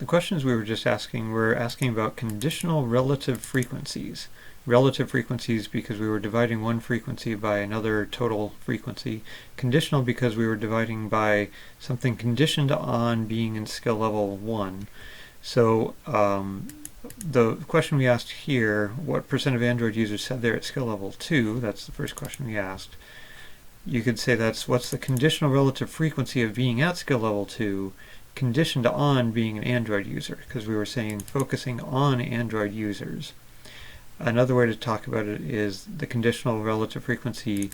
the questions we were just asking were asking about conditional relative frequencies. Relative frequencies because we were dividing one frequency by another total frequency. Conditional because we were dividing by something conditioned on being in skill level 1. So the question we asked here, what percent of Android users said they're at skill level 2, that's the first question we asked. You could say that's what's the conditional relative frequency of being at skill level 2 conditioned on being an Android user, because we were saying focusing on Android users. Another way to talk about it is the conditional relative frequency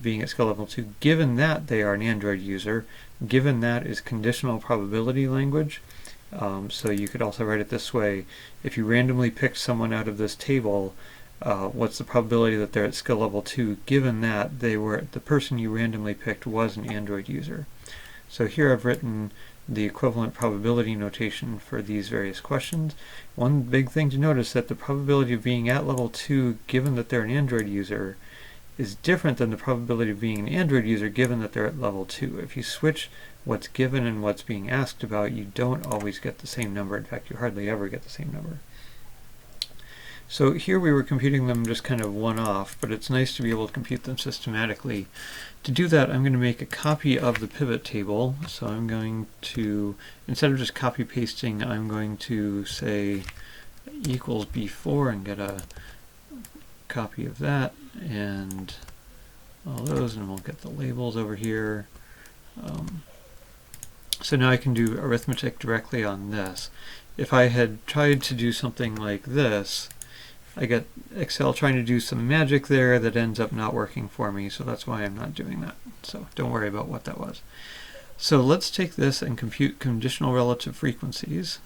being at skill level 2 given that they are an Android user. Given that is conditional probability language. So you could also write it this way: if you randomly picked someone out of this table, what's the probability that they're at skill level 2 given that the person you randomly picked was an Android user. So here I've written the equivalent probability notation for these various questions. One big thing to notice that the probability of being at level 2 given that they're an Android user is different than the probability of being an Android user given that they're at level 2. If you switch what's given and what's being asked about, you don't always get the same number. In fact, you hardly ever get the same number. So here we were computing them just kind of one-off, but it's nice to be able to compute them systematically. To do that, I'm going to make a copy of the pivot table. So I'm going to, instead of just copy-pasting, I'm going to say equals before and get a copy of that and all those, and we'll get the labels over here. So now I can do arithmetic directly on this. If I had tried to do something like this, I get Excel trying to do some magic there that ends up not working for me, so that's why I'm not doing that. So don't worry about what that was. So let's take this and compute conditional relative frequencies.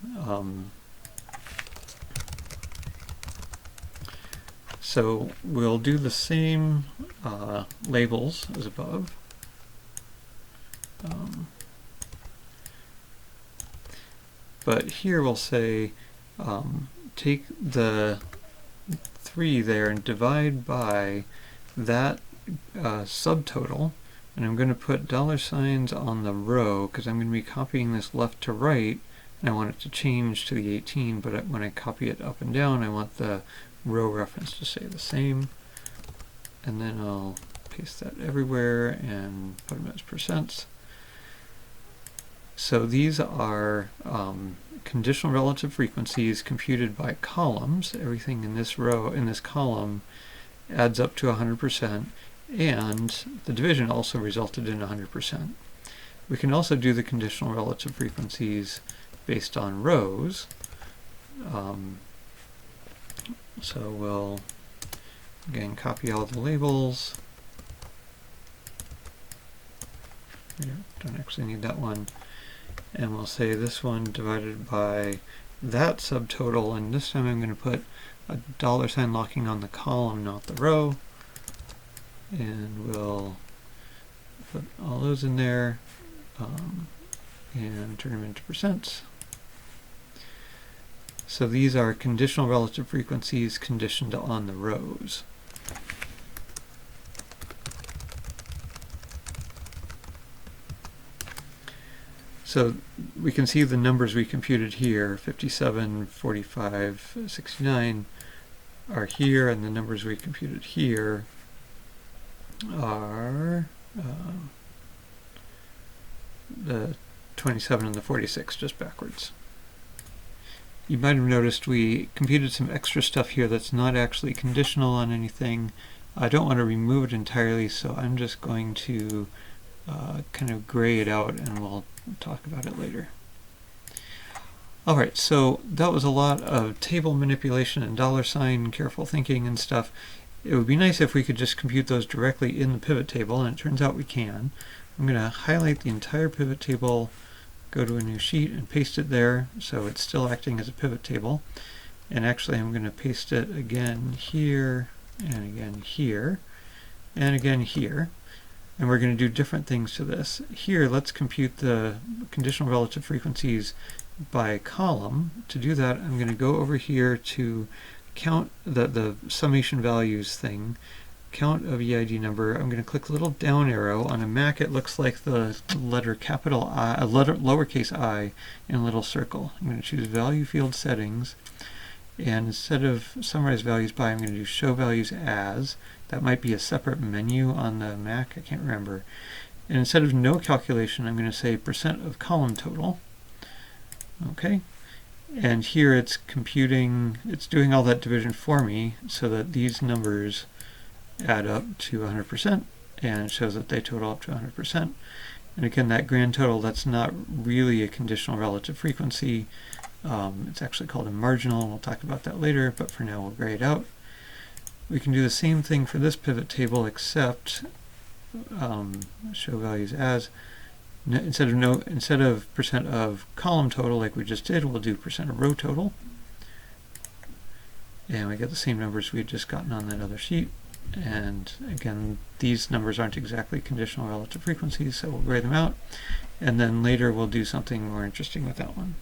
So we'll do the same labels as above. But here we'll say take the 3 there and divide by that subtotal, and I'm going to put $signs on the row because I'm going to be copying this left to right and I want it to change to the 18, but when I copy it up and down I want the row reference to stay the same, and then I'll paste that everywhere and put them as percents. So these are conditional relative frequencies computed by columns. Everything in this row, in this column, adds up to 100%, and the division also resulted in 100%. We can also do the conditional relative frequencies based on rows. So we'll, again, copy all the labels. We don't actually need that one. And we'll say this one divided by that subtotal, and this time I'm going to put a $sign locking on the column, not the row. And we'll put all those in there and turn them into percents. So these are conditional relative frequencies conditioned on the rows. So we can see the numbers we computed here, 57, 45, 69, are here, and the numbers we computed here are the 27 and the 46, just backwards. You might have noticed we computed some extra stuff here that's not actually conditional on anything. I don't want to remove it entirely, so I'm just going to kind of gray it out, and we'll talk about it later. Alright, so that was a lot of table manipulation and $sign, careful thinking and stuff. It would be nice if we could just compute those directly in the pivot table, and it turns out we can. I'm going to highlight the entire pivot table, go to a new sheet and paste it there, so it's still acting as a pivot table. And actually I'm going to paste it again here, and again here, and again here. And we're going to do different things to this. Here, let's compute the conditional relative frequencies by column. To do that, I'm going to go over here to count the summation values thing, count of EID number, I'm going to click the little down arrow. On a Mac, it looks like the letter capital I, lowercase I in a little circle. I'm going to choose value field settings, and instead of summarize values by, I'm going to do show values as. That might be a separate menu on the Mac, I can't remember. And instead of no calculation, I'm going to say percent of column total. Okay. And here it's computing, it's doing all that division for me so that these numbers add up to 100%, and it shows that they total up to 100%. And again, that grand total, that's not really a conditional relative frequency. It's actually called a marginal, and we'll talk about that later, but for now we'll gray it out. We can do the same thing for this pivot table, except show values as. Instead of percent of column total like we just did, we'll do percent of row total. And we get the same numbers we had just gotten on that other sheet. And again, these numbers aren't exactly conditional relative frequencies, so we'll gray them out. And then later we'll do something more interesting with that one.